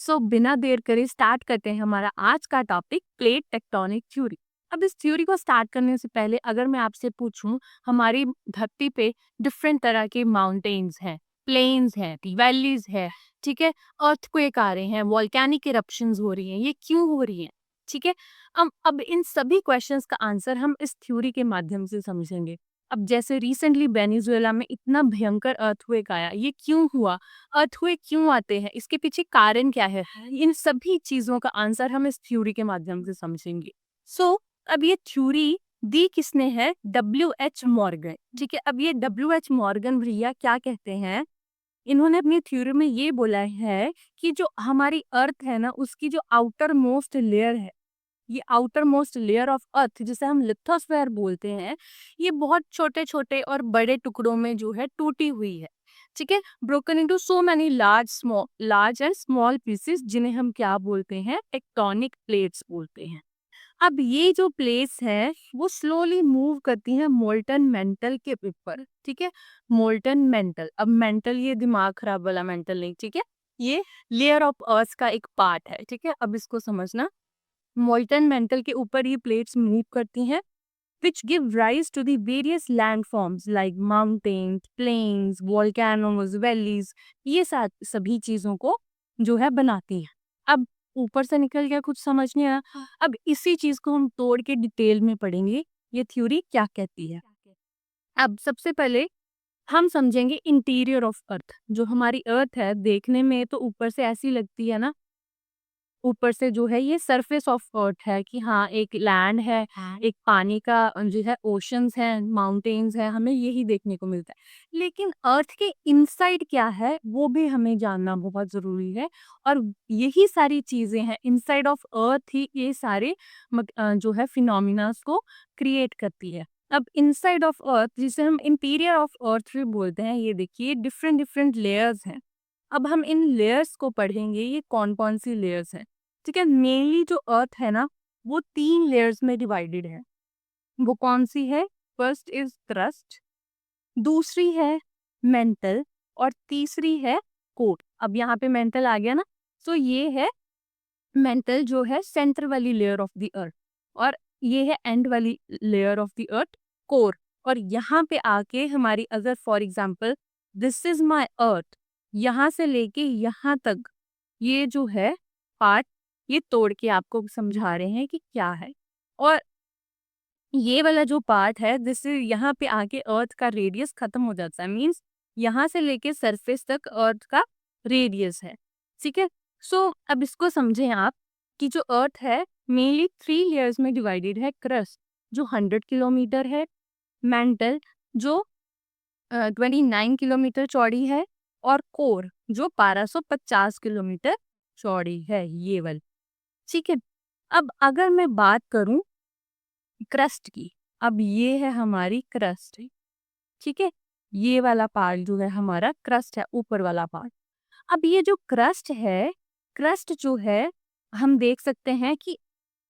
सो बिना देर करे स्टार्ट करते हैं हमारा आज का टॉपिक प्लेट टेक्टोनिक थ्योरी। अब इस थ्योरी को स्टार्ट करने से पहले अगर मैं आपसे पूछूं, हमारी धरती पे डिफरेंट तरह के माउंटेन्स हैं, प्लेन्स हैं, वैलीज है, ठीक है। अर्थक्वेक आ रहे हैं, वॉल्केनिक इरप्शंस हो रही हैं, ये क्यों हो रही हैं? ठीक है। अब इन सभी क्वेश्चंस का आंसर हम इस थ्योरी के माध्यम से समझेंगे। अब जैसे रिसेंटली वेनेजुएला में इतना भयंकर अर्थक्वेक आया, ये क्यों हुआ? अर्थक्वेक क्यों आते हैं? इसके पीछे कारण क्या है? इन सभी चीजों का आंसर हम इस थ्योरी के माध्यम से समझेंगे। अब ये थ्योरी दी किसने है? W.H. मॉर्गन। ठीक है। अब ये W.H. मॉर्गन भैया क्या कहते हैं? इन्होंने अपनी थ्योरी में ये बोला है कि जो हमारी अर्थ है ना, उसकी जो आउटर मोस्ट लेयर है, ये outer most layer of earth जिसे हम लिथोस्फेयर बोलते हैं, ये बहुत छोटे छोटे और बड़े टुकड़ों में जो है टूटी हुई है। ठीक है। Broken into so many large and small pieces, जिन्हें हम क्या बोलते हैं? टेक्टोनिक प्लेट्स बोलते हैं। अब ये जो प्लेट्स हैं वो स्लोली मूव करती हैं मोल्टन मेंटल के ऊपर। ठीक है। मोल्टन मेंटल, अब मेंटल ये दिमाग खराब वाला मेंटल नहीं, ठीक है। ये लेयर ऑफ अर्थ का एक पार्ट है। ठीक है। अब इसको समझना, मोल्टन मेंटल के ऊपर ये प्लेट्स मूव करती हैं, which give rise to the various landforms like mountains, plains, volcanoes, valleys। ये सभी चीजों को जो है बनाती हैं। अब ऊपर से निकल गया, कुछ समझ नहीं आया। अब इसी चीज को हम तोड़ के डिटेल में पढ़ेंगे, ये थ्योरी क्या कहती है। अब सबसे पहले हम समझेंगे इंटीरियर ऑफ अर्थ। जो हमारी अर्थ है, देखने में तो ऊपर से ऐसी लगती है ना, ऊपर से जो है ये सरफेस ऑफ अर्थ है कि हाँ एक लैंड है, एक पानी का जो है ओशंस हैं, माउंटेन्स हैं, हमें यही देखने को मिलता है। लेकिन अर्थ के इनसाइड क्या है वो भी हमें जानना बहुत जरूरी है। और यही सारी चीजें हैं इनसाइड ऑफ अर्थ ही ये सारे जो है फिनोमिनास को क्रिएट करती है। अब इनसाइड ऑफ अर्थ जिसे हम इंटीरियर ऑफ अर्थ भी बोलते हैं, ये देखिए डिफरेंट डिफरेंट लेयर्स हैं। अब हम इन लेयर्स को पढ़ेंगे, ये कौन कौन सी लेयर्स हैं। ठीक है। मेनली जो अर्थ है ना, वो 3 लेयर्स में डिवाइडेड है। वो कौन सी है? फर्स्ट इज क्रस्ट, दूसरी है मेंटल, और तीसरी है कोर। अब यहाँ पे मेंटल आ गया ना, तो ये है मेंटल जो है सेंटर वाली लेयर ऑफ द अर्थ, और ये है एंड वाली layer of the earth, core. और यहाँ पे आके हमारी अगर for example this is my earth, यहाँ से लेके यहाँ तक ये जो है पार्ट, ये तोड़ के आपको समझा रहे हैं कि क्या है। और ये वाला जो पार्ट है, जिससे यहाँ पे आके अर्थ का रेडियस खत्म हो जाता है, मींस यहाँ से लेके सरफेस तक अर्थ का रेडियस है। ठीक है। अब इसको समझें आप कि जो अर्थ है मेनली 3 लेयर्स में डिवाइडेड है। क्रस्ट जो 100 किलोमीटर है, मेंटल जो 29 किलोमीटर चौड़ी है, और कोर जो 1250 किलोमीटर चौड़ी है, ये वाली। ठीक है। अब अगर मैं बात करूं क्रस्ट की, अब ये है हमारी क्रस्ट। ठीक है। ये वाला पार्ट जो है हमारा क्रस्ट है, ऊपर वाला पार्ट। अब ये जो क्रस्ट है, क्रस्ट जो है हम देख सकते हैं कि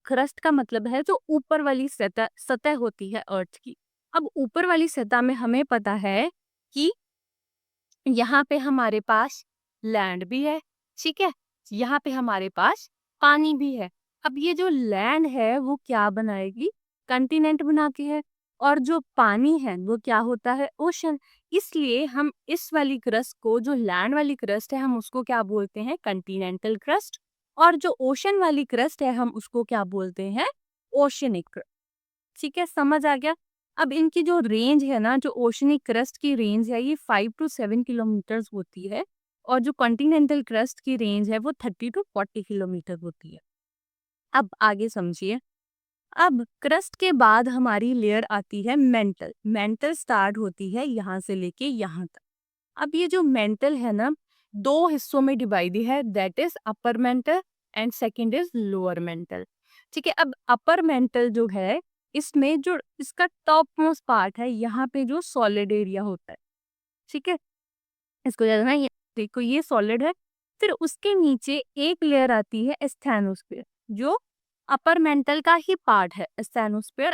क्रस्ट का मतलब है जो ऊपर वाली सतह सतह होती है अर्थ की। अब ऊपर वाली सतह में हमें पता है कि यहाँ पे हमारे पास लैंड भी है। ठीक है। यहाँ पे हमारे पास पानी भी है। अब ये जो लैंड है वो क्या बनाएगी? कंटिनेंट बनाती है। और जो पानी है वो क्या होता है? ओशन। इसलिए हम इस वाली क्रस्ट को, जो लैंड वाली क्रस्ट है, हम उसको क्या बोलते हैं? Continental crust. और जो ओशन वाली क्रस्ट है हम उसको क्या बोलते हैं? ओशनिक। ठीक है, समझ आ गया। अब इनकी जो रेंज है ना, जो ओशनिक क्रस्ट की रेंज है, ये 5 to 7 किलोमीटर होती है। और जो कॉन्टिनेंटल क्रस्ट की रेंज है वो 30 to 40 किलोमीटर होती है। अब आगे समझिए। अब क्रस्ट के बाद हमारी लेयर आती है मेंटल। मेंटल स्टार्ट होती है यहाँ से लेके यहाँ तक। अब ये जो मेंटल है ना, 2 हिस्सों में डिवाइड है, that is upper mantle and second is lower mental. ठीक है। अब अपर मेंटल जो है, इसमें जो इसका टॉप मोस्ट पार्ट है, यहाँ पे जो सॉलिड एरिया होता है। ठीक है। इसको याद रखना, ये देखो ये सॉलिड है। फिर उसके नीचे एक लेयर आती है स्टेनोस्फेयर, जो अपर मेंटल का ही पार्ट है। स्टेनोस्फेयर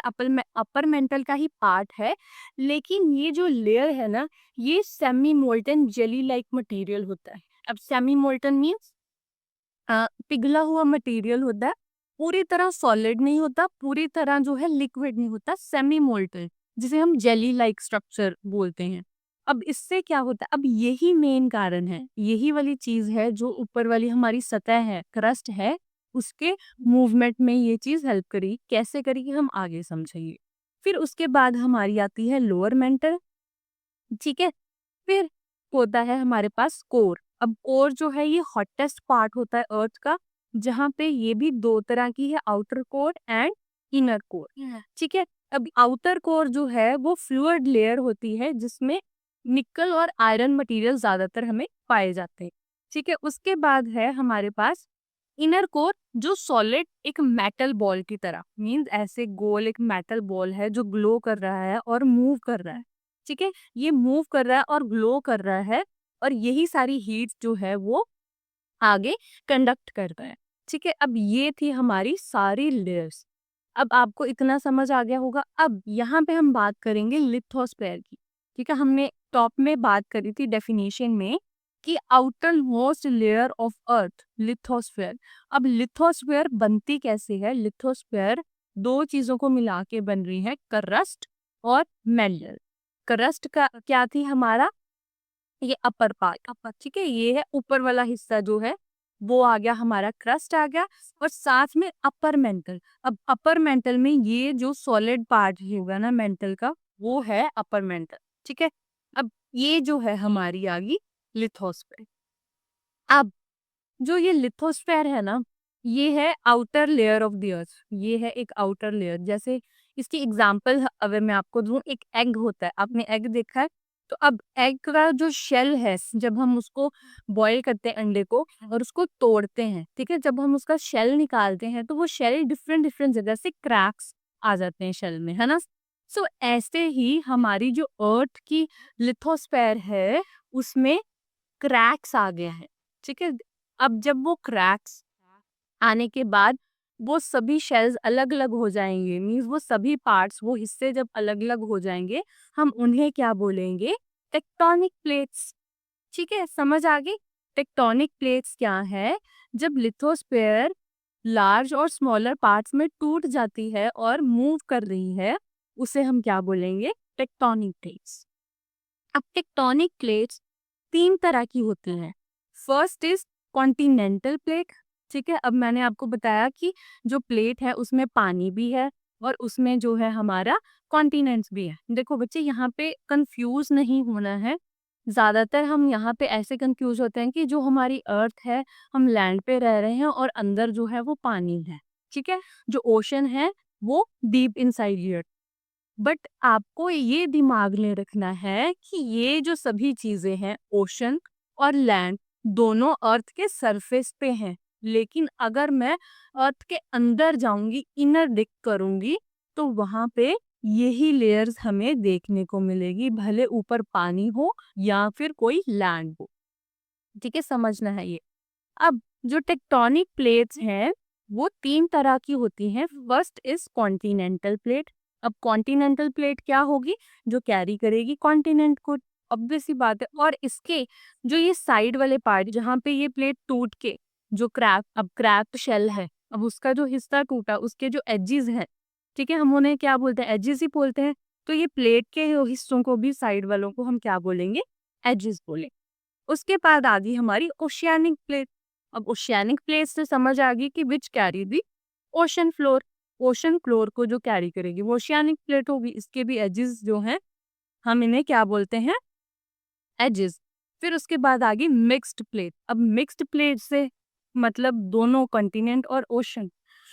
अपर मेंटल का ही पार्ट है। लेकिन ये जो लेयर है ना, ये semi molten jelly like material होता है। अब सेमी मोल्टन मीन्स पिघला हुआ मटेरियल होता है, पूरी तरह सॉलिड नहीं होता, पूरी तरह जो है लिक्विड नहीं होता, सेमी मोल्टन, जिसे हम जेली लाइक स्ट्रक्चर बोलते हैं। अब इससे क्या होता है, अब यही मेन कारण है, यही वाली चीज है जो ऊपर वाली हमारी सतह है, क्रस्ट है, उसके मूवमेंट में ये चीज हेल्प करी। कैसे करी हम आगे समझेंगे। फिर उसके बाद हमारी आती है लोअर मेंटल, ठीक है। फिर होता है हमारे पास कोर। अब कोर जो है ये हॉटेस्ट पार्ट होता है अर्थ का, जहाँ पे ये भी दो तरह की है, outer core and inner core, ठीक है। अब आउटर कोर जो है वो फ्लूइड लेयर होती है, जिसमें निकल और आयरन मटेरियल ज्यादातर हमें पाए जाते हैं, ठीक है। उसके बाद है हमारे पास इनर कोर, जो सॉलिड एक मेटल बॉल की तरह, मींस ऐसे गोल एक मेटल बॉल है जो ग्लो कर रहा है और मूव कर रहा है, ठीक है। ये मूव कर रहा है और ग्लो कर रहा है, और यही सारी हीट जो है वो आगे कंडक्ट कर रहा है, ठीक है। अब ये थी हमारी सारी लेयर्स। अब आपको इतना समझ आ गया होगा। अब यहाँ पे हम बात करेंगे लिथोस्फेयर की, ठीक है। हमने टॉप में बात करी थी डेफिनेशन में कि outer most layer of earth lithosphere. अब लिथोस्फेयर बनती कैसे है? लिथोस्फेयर दो चीजों को मिला के बन रही है, करस्ट और मेटल। क्रस्ट का क्या थी हमारा, ये अपर पार्ट, अपर, ठीक है। ये है ऊपर वाला हिस्सा जो है वो आ गया, हमारा क्रस्ट आ गया, और साथ में अपर मेंटल। अब अपर मेंटल में ये जो सॉलिड पार्ट होगा ना मेंटल का, वो है अपर मेंटल, ठीक है। अब ये जो है हमारी आ गई लिथोस्फेयर। अब जो ये लिथोस्फेयर है ना, ये है आउटर लेयर ऑफ द अर्थ। ये है एक आउटर लेयर। जैसे इसकी एग्जांपल अगर मैं आपको दूं, एक एग होता है, आपने एग देखा है? तो अब एग का जो शेल है, जब हम उसको बॉईल करते हैं अंडे को और उसको तोड़ते हैं, ठीक है, जब हम उसका शेल निकालते हैं तो वो शेल डिफरेंट डिफरेंट जगह से क्रैक्स आ जाते हैं शेल में, है ना। सो ऐसे ही हमारी जो अर्थ की लिथोस्फेयर है, उसमें क्रैक्स आ गया है, ठीक है। अब जब वो क्रैक्स आने के बाद वो सभी शेल्स अलग अलग हो जाएंगे, मीन्स वो सभी पार्ट्स, वो हिस्से जब अलग अलग हो जाएंगे, हम उन्हें क्या बोलेंगे? टेक्टोनिक प्लेट्स, ठीक है। समझ आ गई? टेक्टोनिक प्लेट्स क्या है? जब लिथोस्फेयर लार्ज और स्मॉलर पार्ट्स में टूट जाती है और मूव कर रही है, उसे हम क्या बोलेंगे? Tectonic plates. अब टेक्टोनिक प्लेट्स तीन तरह की होती हैं। फर्स्ट इज कॉन्टिनेंटल प्लेट, ठीक है। अब मैंने आपको बताया कि जो प्लेट है उसमें पानी भी है और उसमें जो है हमारा कॉन्टिनेंट्स भी है। देखो बच्चे, यहाँ पे कंफ्यूज नहीं होना है। ज्यादातर हम यहाँ पे ऐसे कंफ्यूज होते हैं कि जो हमारी अर्थ है, हम लैंड पे रह रहे हैं और अंदर जो है वो पानी है, ठीक है। जो ओशन है वो डीप इनसाइड। बट आपको ये दिमाग में रखना है कि ये जो सभी चीजें हैं, ओशन और लैंड, दोनों अर्थ के सरफेस पे हैं। लेकिन अगर मैं अर्थ के अंदर जाऊंगी, इनर डिक करूंगी, तो वहां पे यही लेयर्स हमें देखने को मिलेगी, भले ऊपर पानी हो या फिर कोई लैंड हो, ठीक है। समझना है ये। अब जो टेक्टोनिक प्लेट्स हैं वो तीन तरह की होती हैं। First is continental plate. अब कॉन्टिनेंटल प्लेट क्या होगी? जो कैरी करेगी कॉन्टिनेंट को, ऑब्वियस सी बात है। और इसके जो ये साइड वाले पार्ट, जहाँ पे ये प्लेट टूट के जो क्रैक, अब क्रैक्ड शेल है, अब उसका जो हिस्सा टूटा, उसके जो एजेस हैं, ठीक है, हम उन्हें क्या बोलते हैं? एजेस ही बोलते हैं। तो ये प्लेट के हिस्सों को भी, साइड वालों को हम क्या बोलेंगे? एजेस बोले। उसके बाद आ गई हमारी ओशियानिक प्लेट। अब ओशियानिक प्लेट से समझ आ गई कि which carry the ocean floor. Ocean floor को जो कैरी करेगी वो ओशियानिक प्लेट होगी। इसके भी एजेस जो हैं, हम इन्हें क्या बोलते हैं? एजेस। फिर उसके बाद आ गई मिक्स्ड प्लेट। अब मिक्स्ड प्लेट से मतलब दोनों कॉन्टिनेंट और ओशन।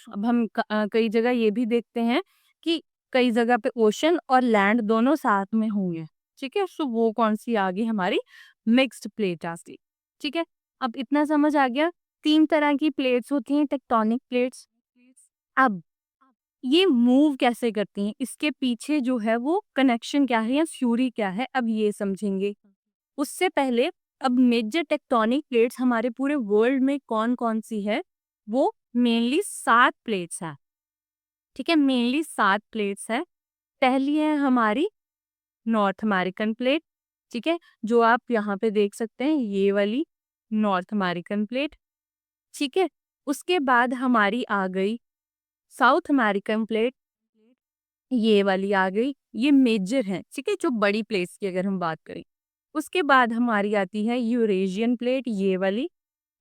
अब हम कई जगह ये भी देखते हैं कि कई जगह पे ओशन और लैंड दोनों साथ में होंगे, ठीक है। सो वो कौन सी आ गई? हमारी मिक्स्ड प्लेट आ गई, ठीक है। अब इतना समझ आ गया, तीन तरह की प्लेट्स होती हैं टेक्टोनिक प्लेट्स। अब ये मूव कैसे करती हैं, इसके पीछे जो है वो कनेक्शन क्या है या थ्योरी क्या है, अब ये समझेंगे। उससे पहले अब मेजर टेक्टोनिक प्लेट्स हमारे पूरे वर्ल्ड में कौन कौन सी है? वो मेनली 7 प्लेट्स है, ठीक है। मेनली 7 प्लेट्स है। पहली है हमारी नॉर्थ अमेरिकन प्लेट, ठीक है, जो आप यहाँ पे देख सकते हैं, ये वाली नॉर्थ अमेरिकन प्लेट। ठीक है। उसके बाद हमारी आ गई साउथ अमेरिकन प्लेट, ये वाली आ गई, ये मेजर है, ठीक है, जो बड़ी प्लेट्स की अगर हम बात करें। उसके बाद हमारी आती है यूरेशियन प्लेट, ये वाली,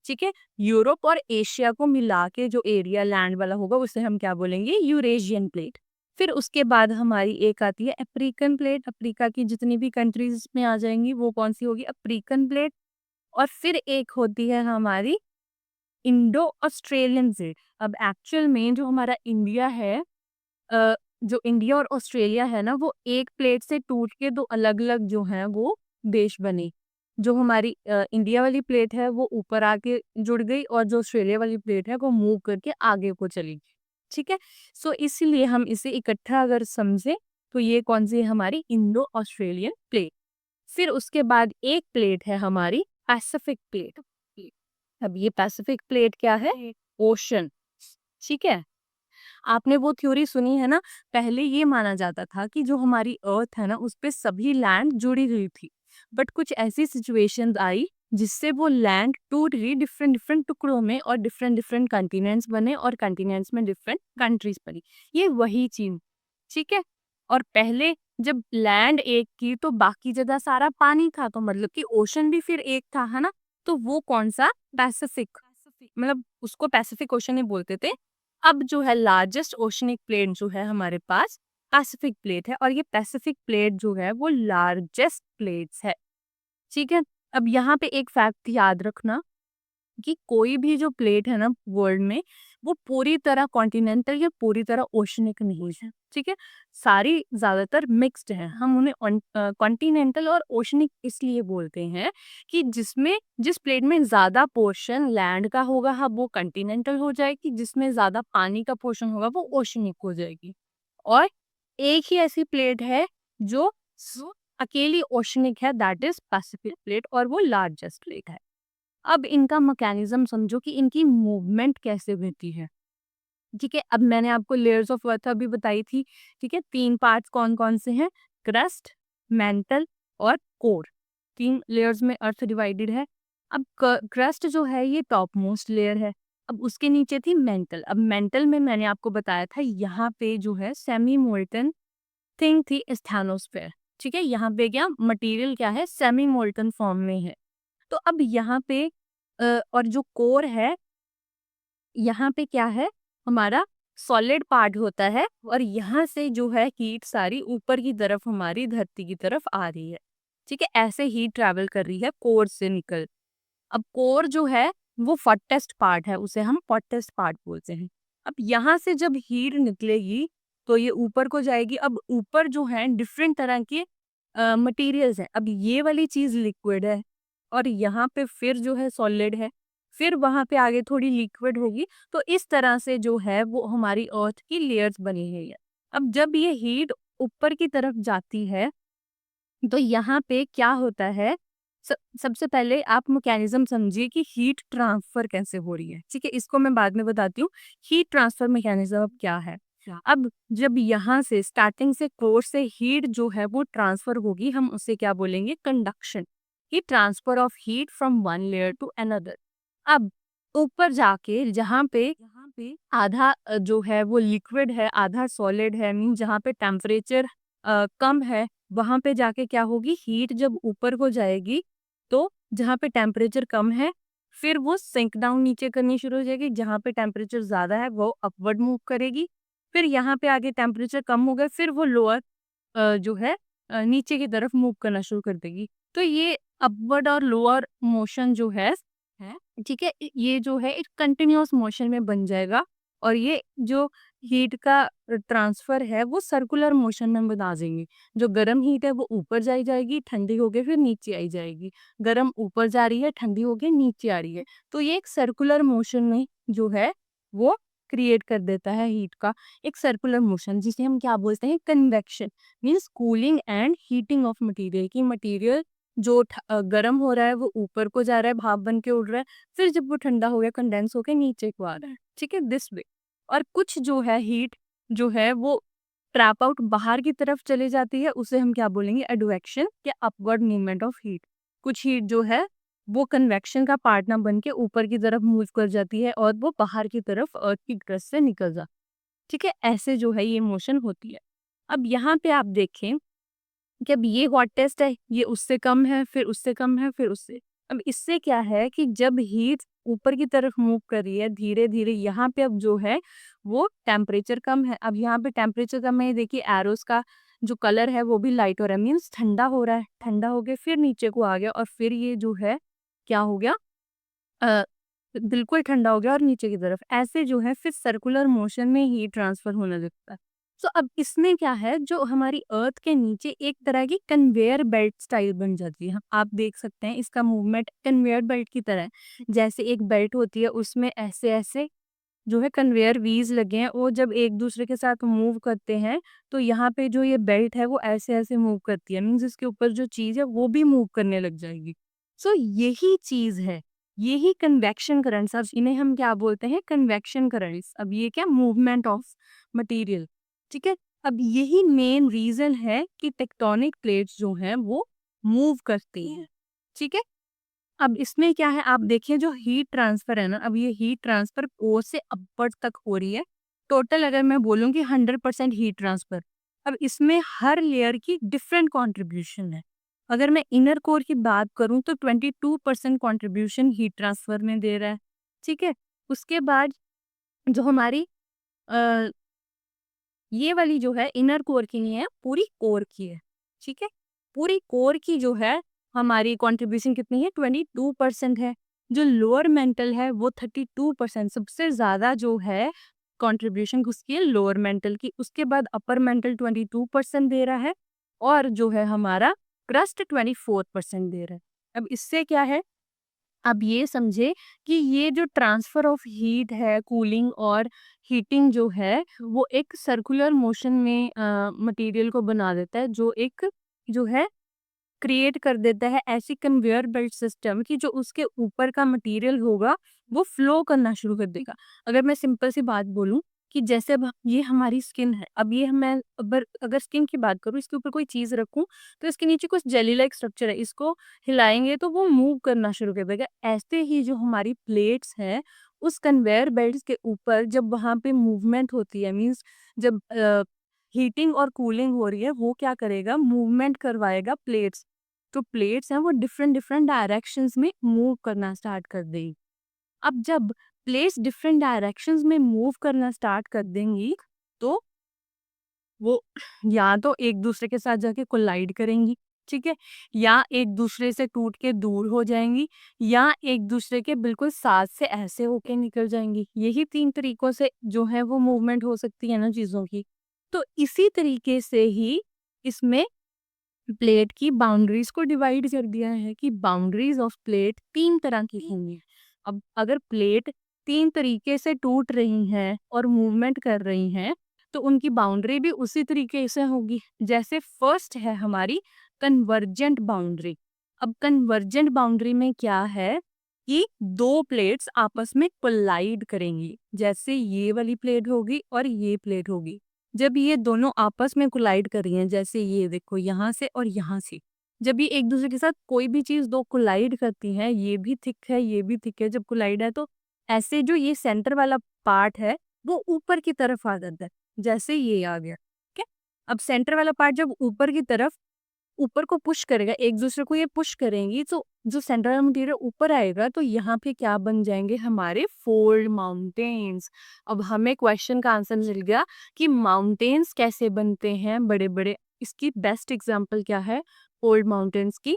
ठीक है। यूरोप और एशिया को मिला के जो एरिया लैंड वाला होगा उसे हम क्या बोलेंगे, यूरेशियन प्लेट। फिर उसके बाद हमारी एक आती है अफ्रीकन प्लेट, अफ्रीका की जितनी भी कंट्रीज में आ जाएंगी वो कौन सी होगी, अफ्रीकन प्लेट। और फिर एक होती है हमारी इंडो ऑस्ट्रेलियन प्लेट। अब एक्चुअल में जो हमारा इंडिया है, अ, जो इंडिया और ऑस्ट्रेलिया है ना, वो एक प्लेट से टूट के दो अलग अलग जो हैं वो देश बने। जो हमारी इंडिया वाली प्लेट है वो ऊपर आके जुड़ गई, और जो ऑस्ट्रेलिया वाली प्लेट है वो मूव करके आगे को चली गई, ठीक है। सो इसलिए हम इसे इकट्ठा अगर समझे तो ये कौन सी है, हमारी इंडो ऑस्ट्रेलियन प्लेट। फिर उसके बाद एक प्लेट है हमारी पैसिफिक प्लेट। अब ये पैसिफिक प्लेट क्या है, ओशन, ठीक है। आपने वो थ्योरी सुनी है ना, पहले ये माना जाता था कि जो हमारी अर्थ है ना उस पे सभी लैंड जुड़ी हुई थी, बट कुछ ऐसी सिचुएशंस आई जिससे वो लैंड टूट गई डिफरेंट डिफरेंट टुकड़ों में, और डिफरेंट डिफरेंट कंटिनेंट्स बने, और कंटिनेंट्स में डिफरेंट कंट्रीज बनी। ये वही चीज, ठीक है। और पहले जब लैंड एक की तो बाकी जगह सारा पानी था, तो मतलब कि ओशन भी फिर एक था, है ना। तो वो कौन सा, पैसिफिक, मतलब उसको पैसिफिक ओशन ही बोलते थे। अब जो है लार्जेस्ट ओशनिक प्लेट जो है हमारे पास, पैसिफिक प्लेट है, और ये पैसिफिक प्लेट जो है वो लार्जेस्ट प्लेट्स है, ठीक है। अब यहाँ पे एक फैक्ट याद रखना कि कोई भी जो प्लेट है ना वर्ल्ड में, वो पूरी तरह कॉन्टिनेंटल या पूरी तरह ओशनिक नहीं है, ठीक है। सारी ज्यादातर मिक्स्ड है। हम उन्हें कॉन्टिनेंटल और ओशनिक इसलिए बोलते हैं कि जिसमें जिस प्लेट में ज्यादा पोर्शन लैंड का होगा हाँ वो कॉन्टिनेंटल हो जाएगी, जिसमें ज्यादा पानी का पोर्शन होगा वो ओशनिक हो जाएगी। और एक ही ऐसी प्लेट है जो अकेली ओशनिक है, दैट इज पैसिफिक प्लेट, और वो लार्जेस्ट प्लेट है। अब इनका मैकेनिज्म समझो कि इनकी मूवमेंट कैसे होती है, ठीक है। अब मैंने आपको लेयर्स ऑफ अर्थ अभी बताई थी, ठीक है। तीन पार्ट्स कौन कौन से हैं, क्रस्ट, मेंटल और कोर, तीन लेयर्स में अर्थ डिवाइडेड है। अब क्रस्ट जो है ये टॉप मोस्ट लेयर है। अब उसके नीचे थी मेंटल। अब मेंटल में मैंने आपको बताया था यहाँ पे जो है सेमी मोल्टन थिंग थी, स्थानोस्फेयर, ठीक है। यहाँ पे क्या मटेरियल क्या है, सेमी मोल्टन फॉर्म में है। तो अब यहाँ पे और जो कोर है, यहाँ पे क्या है, हमारा सॉलिड पार्ट होता है, और यहाँ से जो है हीट सारी ऊपर की तरफ हमारी धरती की तरफ आ रही है, ठीक है। ऐसे हीट ट्रैवल कर रही है कोर से निकल। अब कोर जो है वो फॉटेस्ट पार्ट है, उसे हम फॉटेस्ट पार्ट बोलते हैं। अब यहाँ से जब हीट निकलेगी तो ये ऊपर को जाएगी। अब ऊपर जो है डिफरेंट तरह के मटेरियल्स हैं। अब ये वाली चीज लिक्विड है, और यहाँ पे फिर जो है सॉलिड है, फिर वहां पे आगे थोड़ी लिक्विड होगी। तो इस तरह से जो है वो हमारी अर्थ की लेयर्स बनी हुई है। अब जब ये हीट ऊपर की तरफ जाती है तो यहाँ पे क्या होता है, सबसे पहले आप मैकेनिज्म समझिए कि हीट ट्रांसफर कैसे हो रही है, ठीक है। इसको मैं बाद में बताती हूँ हीट ट्रांसफर मैकेनिज्म अब क्या है। अब जब यहाँ से स्टार्टिंग से कोर से हीट जो है वो ट्रांसफर होगी, हम उसे क्या बोलेंगे, conduction, heat transfer of heat from one layer to another. अब ऊपर जाके जहाँ पे आधा जो है वो लिक्विड है, आधा सॉलिड है, मीन जहाँ पे टेम्परेचर कम है, वहां पे जाके क्या होगी, हीट जब ऊपर को जाएगी तो जहाँ पे टेम्परेचर कम है फिर वो सिंक डाउन नीचे करनी शुरू हो जाएगी, जहाँ पे टेम्परेचर ज्यादा है वो अपवर्ड मूव करेगी। फिर यहाँ पे आगे टेम्परेचर कम हो गया, फिर वो लोअर जो है नीचे की तरफ मूव करना शुरू कर देगी। तो ये अपवर्ड और लोअर मोशन जो है ठीक है, ये जो है एक कंटिन्यूअस मोशन में बन जाएगा। और ये जो हीट का ट्रांसफर है वो सर्कुलर मोशन में बना देंगे। जो गर्म हीट है वो ऊपर जाई जाएगी, ठंडी होके फिर नीचे आई जाएगी, गर्म ऊपर जा रही है, ठंडी होके नीचे आ रही है। तो ये एक सर्कुलर मोशन में जो है वो क्रिएट कर देता है हीट का, एक सर्कुलर मोशन, जिसे हम क्या बोलते हैं, convection. Means cooling and heating of material, की मटेरियल जो गर्म हो रहा है वो ऊपर को जा रहा है, भाप बन के उड़ रहा है, फिर जब वो ठंडा हो गया कंडेंस होके नीचे को आ रहा है, ठीक है, दिस वे। और कुछ जो है हीट जो है वो ट्रैप आउट बाहर की तरफ चले जाती है, उसे हम क्या बोलेंगे, एडवेक्शन या अपवर्ड मूवमेंट ऑफ हीट। कुछ हीट जो है वो कन्वेक्शन का पार्ट ना बन के ऊपर की तरफ मूव कर जाती है और वो बाहर की तरफ अर्थ की क्रस्ट से निकल जाती है। ठीक है, ऐसे जो है ये मोशन होती है। अब यहाँ पे आप देखें कि अब ये हॉट टेस्ट है, ये उससे कम है, फिर उससे कम है, फिर उससे। अब इससे क्या है कि जब हीट ऊपर की तरफ मूव कर रही है धीरे-धीरे, यहाँ पे अब जो है वो टेम्परेचर कम है। अब यहाँ पे टेम्परेचर कम है, देखिए एरोज़ का जो कलर है वो भी लाइट हो रहा है, मीन्स ठंडा हो रहा है। ठंडा हो के फिर नीचे को आ गया और फिर ये जो है क्या हो गया, अ, बिल्कुल ठंडा हो गया और नीचे की तरफ। ऐसे जो है फिर सर्कुलर मोशन में हीट ट्रांसफर होने लगता है। तो अब इसमें क्या है, जो हमारी अर्थ के नीचे एक तरह की कन्वेयर बेल्ट स्टाइल बन जाती है। आप देख सकते हैं इसका मूवमेंट कन्वेयर बेल्ट की तरह है। जैसे एक बेल्ट होती है उसमें ऐसे-ऐसे जो है कन्वेयर व्हील्स लगे हैं, वो जब एक दूसरे के साथ मूव करते हैं तो यहाँ पे जो ये बेल्ट है वो ऐसे-ऐसे मूव करती है। मीन्स इसके ऊपर जो चीज़ है वो भी मूव करने लग जाएगी। सो यही चीज़ है, यही कन्वेक्शन करंट्स, अब इन्हें हम क्या बोलते हैं, कन्वेक्शन करंट्स। अब ये क्या, मूवमेंट ऑफ मटेरियल, ठीक है। अब यही मेन रीज़न है कि टेक्टोनिक प्लेट्स जो हैं वो मूव करती हैं, ठीक है। अब इसमें क्या है, आप देखिए जो हीट ट्रांसफर है ना, अब ये हीट ट्रांसफर कोर से अपर तक हो रही है। टोटल अगर मैं बोलूँ कि 100% हीट ट्रांसफर। अब इसमें हर लेयर की डिफरेंट कंट्रीब्यूशन है। अगर मैं इनर कोर की बात करूँ तो 22% कंट्रीब्यूशन हीट ट्रांसफर में दे रहा है, ठीक है। उसके बाद जो हमारी अ, ये वाली जो है इनर कोर की नहीं है, पूरी कोर की है, ठीक है। पूरी कोर की जो है हमारी कंट्रीब्यूशन कितनी है, 22% है। जो लोअर मेंटल है वो 32%, सबसे ज्यादा जो है कंट्रीब्यूशन उसकी है लोअर मेंटल की। उसके बाद अपर मेंटल 22% दे रहा है और जो है हमारा क्रस्ट 24% दे रहा है। अब इससे क्या है, अब ये समझे कि ये जो ट्रांसफर ऑफ हीट है, कूलिंग और हीटिंग जो है, वो एक सर्कुलर मोशन में मटेरियल को बना देता है, जो एक जो है क्रिएट कर देता है ऐसी कन्वेयर बेल्ट सिस्टम कि जो उसके ऊपर का मटेरियल होगा वो फ्लो करना शुरू कर देगा। अगर मैं सिंपल सी बात बोलूं कि जैसे अब ये हमारी स्किन है, अब ये मैं अगर अगर स्किन की बात करूं, इसके ऊपर कोई चीज रखूं तो इसके नीचे कुछ जेली लाइक स्ट्रक्चर है, इसको हिलाएंगे तो वो मूव करना शुरू कर देगा। ऐसे ही जो हमारी प्लेट्स हैं, उस कन्वेयर बेल्ट के ऊपर जब वहां पे मूवमेंट होती है, मीन्स जब हीटिंग और कूलिंग हो रही है, वो क्या करेगा, मूवमेंट करवाएगा प्लेट्स। जो प्लेट्स हैं वो डिफरेंट डिफरेंट डायरेक्शंस में मूव करना स्टार्ट कर देगी। अब जब प्लेट्स डिफरेंट डायरेक्शंस में मूव करना स्टार्ट कर देंगी तो वो या तो एक दूसरे के साथ जाके कोलाइड करेंगी, ठीक है, या एक दूसरे से टूट के दूर हो जाएंगी, या एक दूसरे के बिल्कुल साथ से ऐसे होके निकल जाएंगी। यही 3 तरीकों से जो है वो मूवमेंट हो सकती है ना चीज़ों की। तो इसी तरीके से ही इसमें प्लेट की बाउंड्रीज को डिवाइड कर दिया है कि बाउंड्रीज ऑफ प्लेट 3 तरह की होंगी। अब अगर प्लेट 3 तरीके से टूट रही हैं और मूवमेंट कर रही हैं, तो उनकी बाउंड्री भी उसी तरीके से होगी। जैसे फर्स्ट है हमारी कन्वर्जेंट बाउंड्री। अब कन्वर्जेंट बाउंड्री में क्या है कि 2 प्लेट्स आपस में कोलाइड करेंगी। जैसे ये वाली प्लेट होगी और ये प्लेट होगी। जब ये दोनों आपस में कोलाइड कर रही हैं, जैसे ये देखो यहाँ से और यहाँ से, जब ये एक दूसरे के साथ कोई भी चीज दो कोलाइड करती हैं, ये भी थिक है, ये भी थिक है, जब कोलाइड है तो ऐसे जो ये सेंटर वाला पार्ट है वो ऊपर की तरफ आ जाता है। जैसे ये आ गया, ठीक है। अब सेंटर वाला पार्ट जब ऊपर की तरफ ऊपर को पुश करेगा, एक दूसरे को ये पुश करेंगी, तो जो सेंट्रल मटेरियल ऊपर आएगा तो यहाँ पे क्या बन जाएंगे, हमारे फोल्ड माउंटेन्स। अब हमें क्वेश्चन का आंसर मिल गया कि माउंटेन्स कैसे बनते हैं बड़े बड़े। इसकी बेस्ट एग्जांपल क्या है फोल्ड माउंटेन्स की,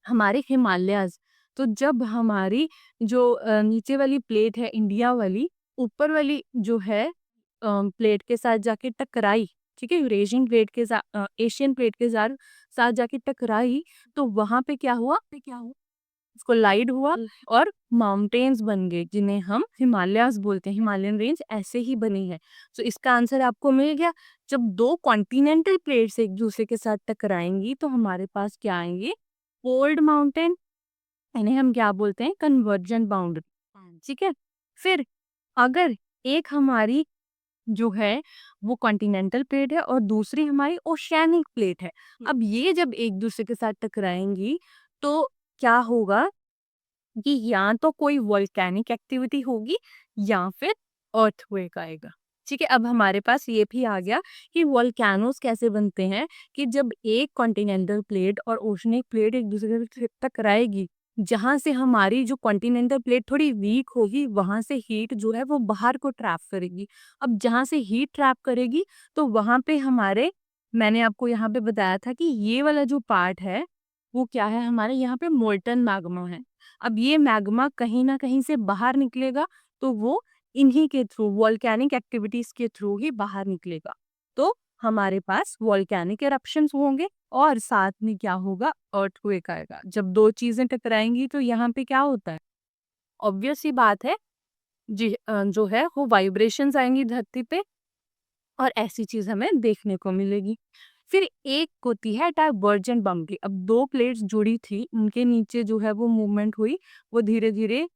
हमारे हिमालयाज। तो जब हमारी जो नीचे वाली प्लेट है इंडिया वाली, ऊपर वाली जो है प्लेट के साथ जाके टकराई, ठीक है, यूरेशियन प्लेट के साथ एशियन प्लेट के साथ साथ जाके टकराई, तो वहां पे क्या हुआ, कोलाइड हुआ और माउंटेन्स बन गए जिन्हें हम हिमालयास बोलते हैं। हिमालयन रेंज ऐसे ही बनी है। तो इसका आंसर आपको मिल गया। जब 2 कॉन्टिनेंटल प्लेट्स एक दूसरे के साथ टकराएंगी तो हमारे पास क्या आएंगे, फोल्ड माउंटेन। इन्हें हम क्या बोलते हैं, कन्वर्जेंट बाउंड्री, ठीक है। फिर अगर एक हमारी जो है वो कॉन्टिनेंटल प्लेट है और दूसरी हमारी ओशियानिक प्लेट है, अब ये जब एक दूसरे के साथ टकराएंगी तो क्या होगा, कि या तो कोई वोल्केनिक एक्टिविटी होगी या फिर अर्थक्वेक आएगा। ठीक है, अब हमारे पास ये भी आ गया कि वोल्केनोस कैसे बनते हैं, कि जब एक कॉन्टिनेंटल प्लेट और ओशनिक प्लेट एक दूसरे से टकराएगी, जहां से हमारी जो कॉन्टिनेंटल प्लेट थोड़ी वीक होगी, वहां से हीट जो है वो बाहर को ट्रैप करेगी। अब जहां से हीट ट्रैप करेगी, तो वहां पे हमारे, मैंने आपको यहाँ पे बताया था कि ये वाला जो पार्ट है वो क्या है, हमारे यहाँ पे मोल्टन मैग्मा है। अब ये मैग्मा कहीं न कहीं से बाहर निकलेगा, तो वो इन्हीं के थ्रू, वोल्केनिक एक्टिविटीज़ के थ्रू ही बाहर निकलेगा। तो हमारे पास वोल्केनिक इरप्शंस होंगे और साथ में क्या होगा, अर्थक्वेक आएगा। जब 2 चीज़ें टकराएँगी तो यहाँ पे क्या होता है? ऑब्वियस सी बात है, जी जो है वो वाइब्रेशंस आएँगी धरती पे और ऐसी चीज़ हमें देखने को मिलेगी। फिर एक होती है डाइवर्जेंट बाउंड्री। अब 2 प्लेट्स जुड़ी थी, उनके नीचे जो है वो मूवमेंट हुई, वो धीरे-धीरे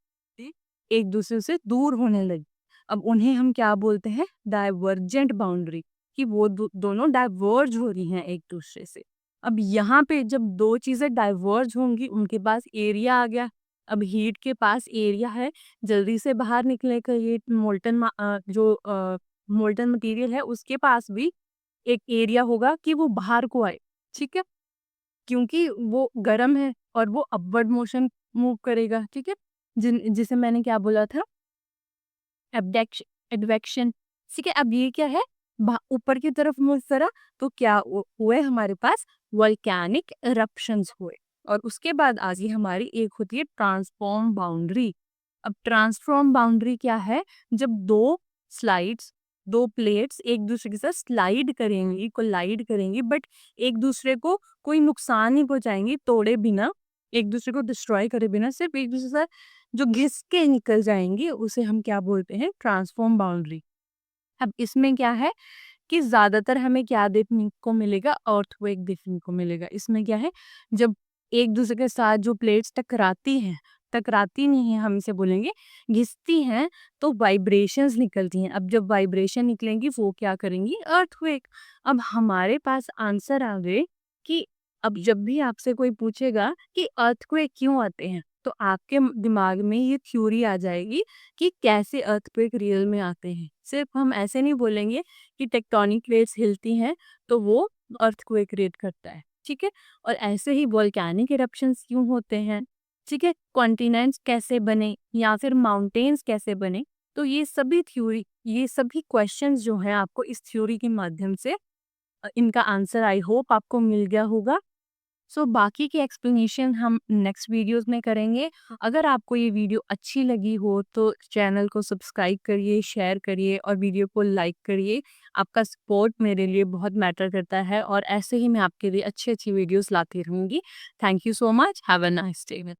एक दूसरे से दूर होने लगी। अब उन्हें हम क्या बोलते हैं? डाइवर्जेंट बाउंड्री, कि वो दोनों डाइवर्ज हो रही हैं एक दूसरे से। अब यहाँ पे जब 2 चीज़ें डाइवर्ज होंगी, उनके पास एरिया आ गया। अब हीट के पास एरिया है, जल्दी से बाहर निकलेगा ये मोल्टन मटेरियल है, उसके पास भी एक एरिया होगा कि वो बाहर को आए, ठीक है? क्योंकि वो गर्म है और वो अपवर्ड मोशन मूव करेगा, ठीक है? जिसे मैंने क्या बोला था? एडवेक्शन, ठीक है? अब ये क्या है? ऊपर की तरफ मूव करा, तो क्या हुए हमारे पास? वोल्केनिक इरप्शंस हुए। और उसके बाद आगे हमारी एक होती है ट्रांसफॉर्म बाउंड्री। अब ट्रांसफॉर्म बाउंड्री क्या है? जब स्लाइड्स 2 प्लेट्स एक दूसरे के साथ स्लाइड करेंगी, कोलाइड करेंगी, बट एक दूसरे को कोई नुकसान नहीं पहुंचाएंगी, तोड़े बिना, एक दूसरे को डिस्ट्रॉय करे बिना, सिर्फ एक दूसरे से जो घिस के निकल जाएंगी, उसे हम क्या बोलते हैं? Transform boundary. अब इसमें क्या है कि ज़्यादातर हमें क्या देखने को मिलेगा? अर्थक्वेक देखने को मिलेगा। इसमें क्या है? जब एक दूसरे के साथ जो प्लेट्स टकराती हैं, टकराती नहीं हैं, हम इसे बोलेंगे घिसती हैं, तो वाइब्रेशंस निकलती हैं। अब जब वाइब्रेशन निकलेंगी, वो क्या करेंगी? अर्थक्वेक। अब हमारे पास आंसर आ गए कि अब जब भी आपसे कोई पूछेगा कि अर्थक्वेक क्यों आते हैं, तो आपके दिमाग में ये थ्योरी आ जाएगी कि कैसे अर्थक्वेक रियल में आते हैं। सिर्फ हम ऐसे नहीं बोलेंगे कि टेक्टोनिक प्लेट्स हिलती हैं तो वो अर्थक्वेक क्रिएट करता है, ठीक है? और ऐसे ही वोल्केनिक इरप्शंस क्यों होते हैं, ठीक है? कॉन्टिनेंट्स कैसे बने या फिर माउंटेन्स कैसे बने? तो ये सभी क्वेश्चंस जो हैं, आपको इस थ्योरी के माध्यम से इनका आंसर आई होप आपको मिल गया होगा। सो बाकी की एक्सप्लेनेशन हम नेक्स्ट वीडियोस में करेंगे। अगर आपको ये वीडियो अच्छी लगी हो तो चैनल को सब्सक्राइब करिए, शेयर करिए और वीडियो को लाइक करिए। आपका सपोर्ट मेरे लिए बहुत मैटर करता है और ऐसे ही मैं आपके लिए अच्छी-अच्छी वीडियोस लाती रहूँगी। Thank you so much. Have a nice day.